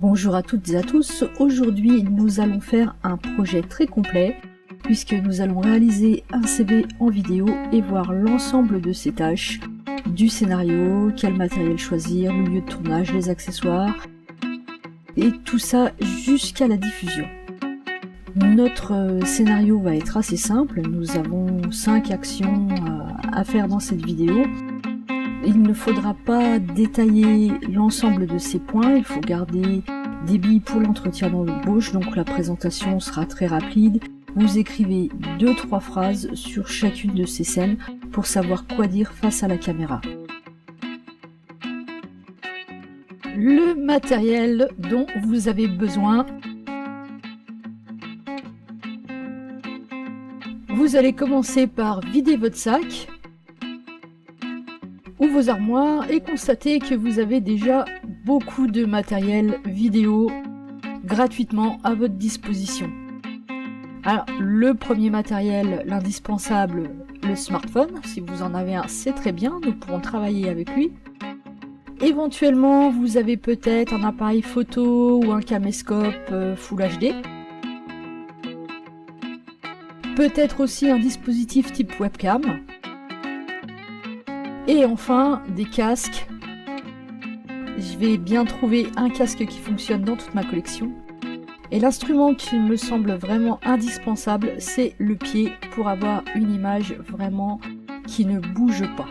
Bonjour à toutes et à tous, aujourd'hui nous allons faire un projet très complet puisque nous allons réaliser un CV en vidéo et voir l'ensemble de ses tâches, du scénario, quel matériel choisir, le lieu de tournage, les accessoires et tout ça jusqu'à la diffusion. Notre scénario va être assez simple, nous avons 5 actions à faire dans cette vidéo. Il ne faudra pas détailler l'ensemble de ces points, il faut garder des billes pour l'entretien d'embauche, donc la présentation sera très rapide. Vous écrivez 2-3 phrases sur chacune de ces scènes pour savoir quoi dire face à la caméra. Le matériel dont vous avez besoin. Vous allez commencer par vider votre sac ou vos armoires et constater que vous avez déjà beaucoup de matériel vidéo gratuitement à votre disposition. Alors, le premier matériel, l'indispensable, le smartphone. Si vous en avez un, c'est très bien, nous pourrons travailler avec lui. Éventuellement, vous avez peut-être un appareil photo ou un caméscope Full HD. Peut-être aussi un dispositif type webcam. Et enfin, des casques. Je vais bien trouver un casque qui fonctionne dans toute ma collection. Et l'instrument qui me semble vraiment indispensable, c'est le pied pour avoir une image vraiment qui ne bouge pas.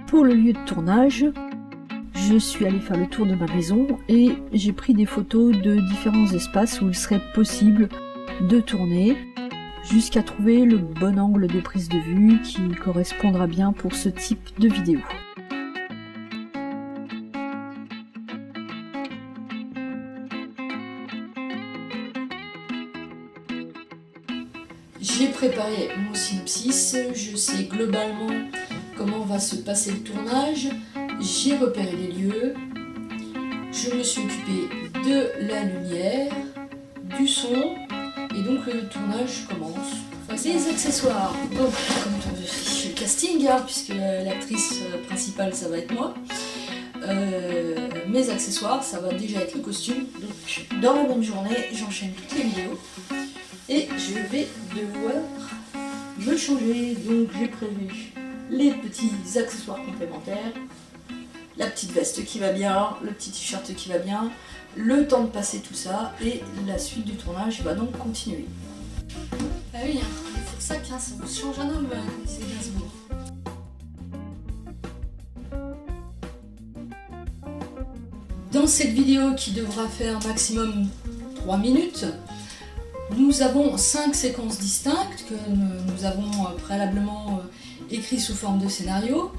Pour le lieu de tournage, je suis allée faire le tour de ma maison et j'ai pris des photos de différents espaces où il serait possible de tourner jusqu'à trouver le bon angle de prise de vue qui correspondra bien pour ce type de vidéo. J'ai préparé mon synopsis, je sais globalement comment va se passer le tournage, j'ai repéré les lieux, je me suis occupée de la lumière, du son, et donc le tournage commence. Les accessoires, donc comme le casting, hein, puisque l'actrice principale ça va être moi. Mes accessoires, ça va déjà être le costume. Donc dans la même journée, j'enchaîne toutes les vidéos et je vais devoir me changer. Donc j'ai prévu les petits accessoires complémentaires, la petite veste qui va bien, le petit t-shirt qui va bien, le temps de passer tout ça et la suite du tournage va donc continuer. Ah oui, hein, il faut que ça vous change un homme, comme disait Gainsbourg. Dans cette vidéo qui devra faire maximum 3 minutes, nous avons 5 séquences distinctes que nous avons préalablement écrites sous forme de scénario.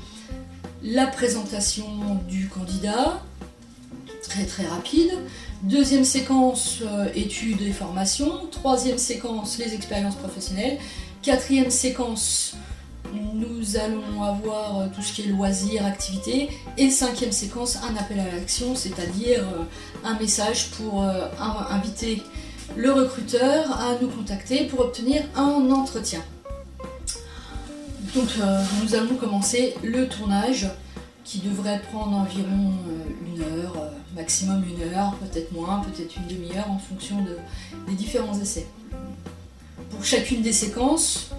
La présentation du candidat, très rapide. Deuxième séquence, études et formations. Troisième séquence, les expériences professionnelles. Quatrième séquence, nous allons avoir tout ce qui est loisirs, activités. Et cinquième séquence, un appel à l'action, c'est-à-dire un message pour inviter le recruteur à nous contacter pour obtenir un entretien. Donc nous allons commencer le tournage qui devrait prendre environ 1 heure, maximum 1 heure, peut-être moins, peut-être une demi-heure en fonction des différents essais. Pour chacune des séquences,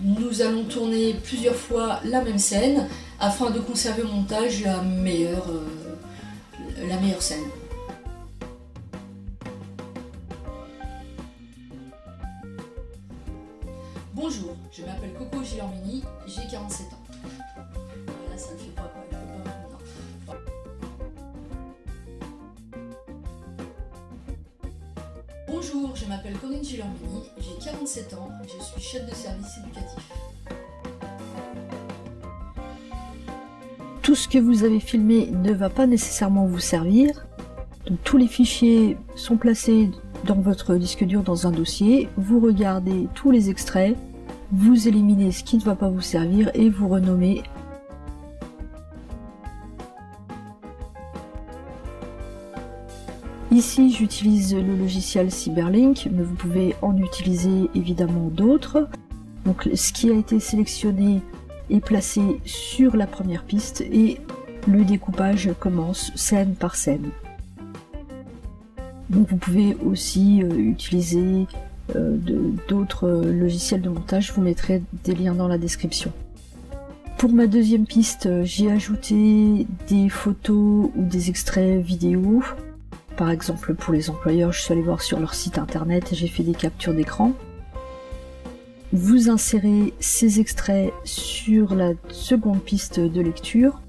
nous allons tourner plusieurs fois la même scène afin de conserver au montage la meilleure scène. Bonjour, je m'appelle Coco Gilormini, j'ai 47 ans. Voilà, ça ne fait pas quoi, non. Bonjour, je m'appelle Corinne Gilormini, j'ai 47 ans, je suis chef de service éducatif. Tout ce que vous avez filmé ne va pas nécessairement vous servir. Donc, tous les fichiers sont placés dans votre disque dur dans un dossier, vous regardez tous les extraits, vous éliminez ce qui ne va pas vous servir et vous renommez. Ici j'utilise le logiciel Cyberlink, mais vous pouvez en utiliser évidemment d'autres. Donc ce qui a été sélectionné est placé sur la première piste et le découpage commence scène par scène. Donc vous pouvez aussi utiliser d'autres logiciels de montage, je vous mettrai des liens dans la description. Pour ma deuxième piste, j'ai ajouté des photos ou des extraits vidéo. Par exemple, pour les employeurs, je suis allée voir sur leur site internet et j'ai fait des captures d'écran. Vous insérez ces extraits sur la seconde piste de lecture.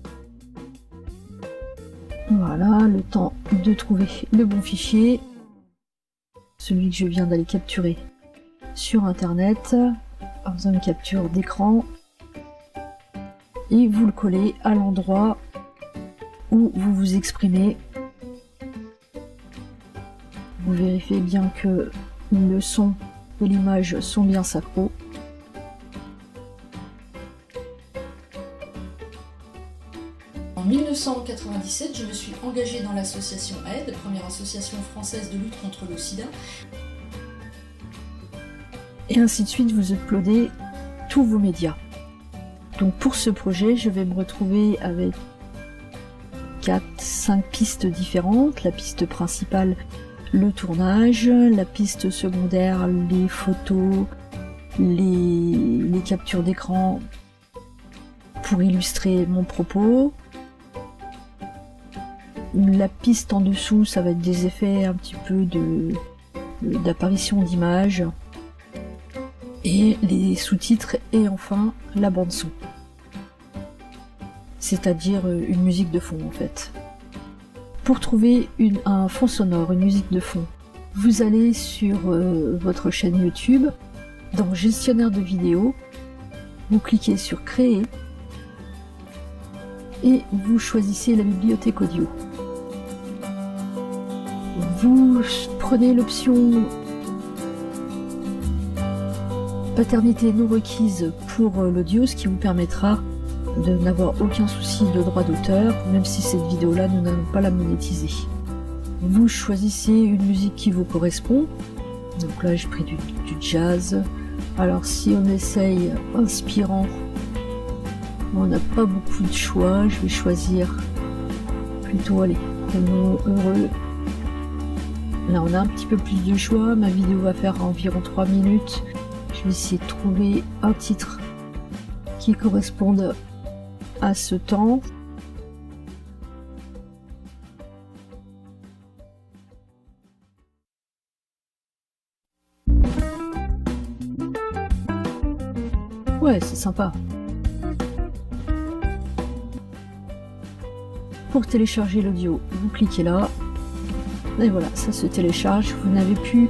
Voilà, le temps de trouver le bon fichier. Celui que je viens d'aller capturer sur internet, en faisant une capture d'écran. Et vous le collez à l'endroit où vous vous exprimez. Vous vérifiez bien que le son et l'image sont bien synchro. En 1997, je me suis engagée dans l'association AIDE, première association française de lutte contre le sida. Et ainsi de suite, vous uploadez tous vos médias. Donc pour ce projet, je vais me retrouver avec 4-5 pistes différentes. La piste principale, le tournage, la piste secondaire, les photos, les captures d'écran pour illustrer mon propos. La piste en dessous, ça va être des effets un petit peu d'apparition d'images. Et les sous-titres et enfin la bande son. C'est-à-dire une musique de fond en fait. Pour trouver un fond sonore, une musique de fond, vous allez sur votre chaîne YouTube, dans gestionnaire de vidéos, vous cliquez sur créer et vous choisissez la bibliothèque audio. Vous prenez l'option paternité non requise pour l'audio, ce qui vous permettra de n'avoir aucun souci de droit d'auteur, même si cette vidéo-là, nous n'allons pas la monétiser. Vous choisissez une musique qui vous correspond. Donc là, j'ai pris du jazz. Alors si on essaye inspirant, on n'a pas beaucoup de choix. Je vais choisir plutôt, allez, prenons heureux. Là, on a un petit peu plus de choix. Ma vidéo va faire environ 3 minutes. Je vais essayer de trouver un titre qui corresponde à ce temps. Ouais, c'est sympa. Pour télécharger l'audio, vous cliquez là. Et voilà, ça se télécharge. Vous n'avez plus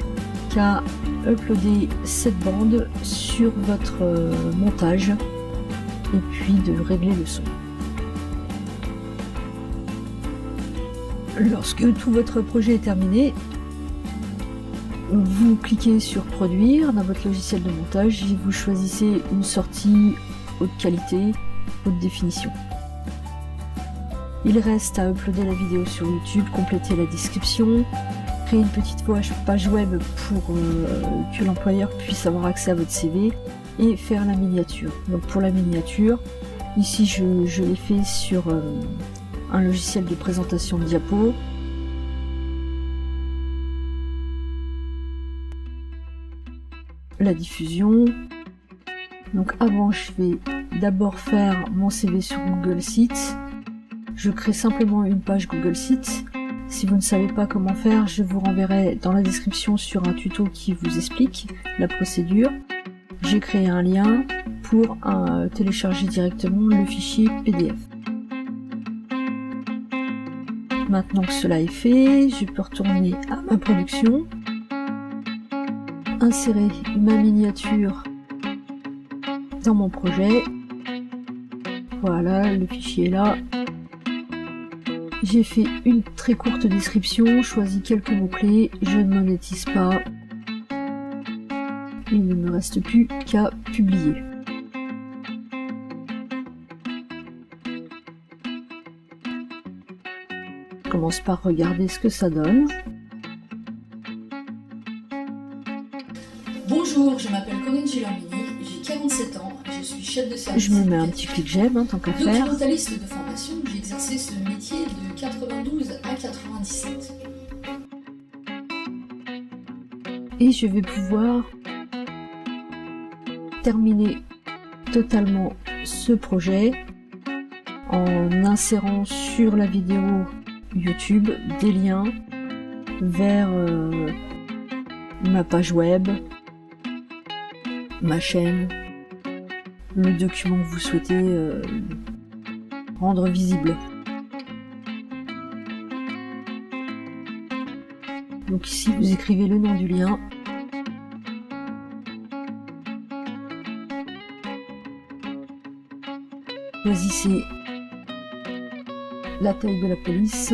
qu'à uploader cette bande sur votre montage et puis de régler le son. Lorsque tout votre projet est terminé, vous cliquez sur produire dans votre logiciel de montage et vous choisissez une sortie haute qualité, haute définition. Il reste à uploader la vidéo sur YouTube, compléter la description, créer une petite page web pour que l'employeur puisse avoir accès à votre CV et faire la miniature. Donc pour la miniature, ici je l'ai fait sur un logiciel de présentation de diapo. La diffusion. Donc avant, je vais d'abord faire mon CV sur Google Sheets. Je crée simplement une page Google Sheets. Si vous ne savez pas comment faire, je vous renverrai dans la description sur un tuto qui vous explique la procédure. J'ai créé un lien pour télécharger directement le fichier PDF. Maintenant que cela est fait, je peux retourner à ma production, insérer ma miniature dans mon projet. Voilà, le fichier est là. J'ai fait une très courte description, choisi quelques mots-clés, je ne monétise pas. Il ne me reste plus qu'à publier. Je commence par regarder ce que ça donne. Bonjour, je m'appelle Corinne Gilardini, j'ai 47 ans, je suis chef de service. Je me mets un petit clic j'aime, hein, tant qu'à faire. Documentaliste de formation, j'ai exercé ce métier de 92 à 97. Et je vais pouvoir terminer totalement ce projet en insérant sur la vidéo YouTube des liens vers ma page web, ma chaîne, le document que vous souhaitez rendre visible. Donc ici vous écrivez le nom du lien. Choisissez la taille de la police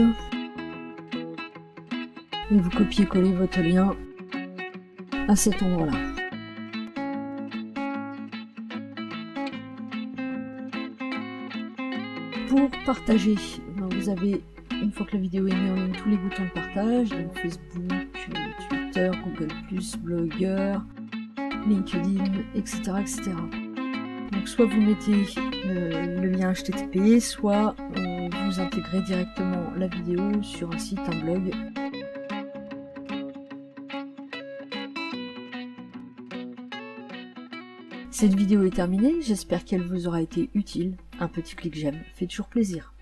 et vous copiez-collez votre lien à cet endroit-là. Pour partager, vous avez, une fois que la vidéo est mise en ligne, tous les boutons de partage, donc Facebook, Twitter, Google+, Blogger, LinkedIn, etc., etc. Donc soit vous mettez le lien HTTP, soit vous intégrez directement la vidéo sur un site, un blog. Cette vidéo est terminée, j'espère qu'elle vous aura été utile. Un petit clic j'aime fait toujours plaisir.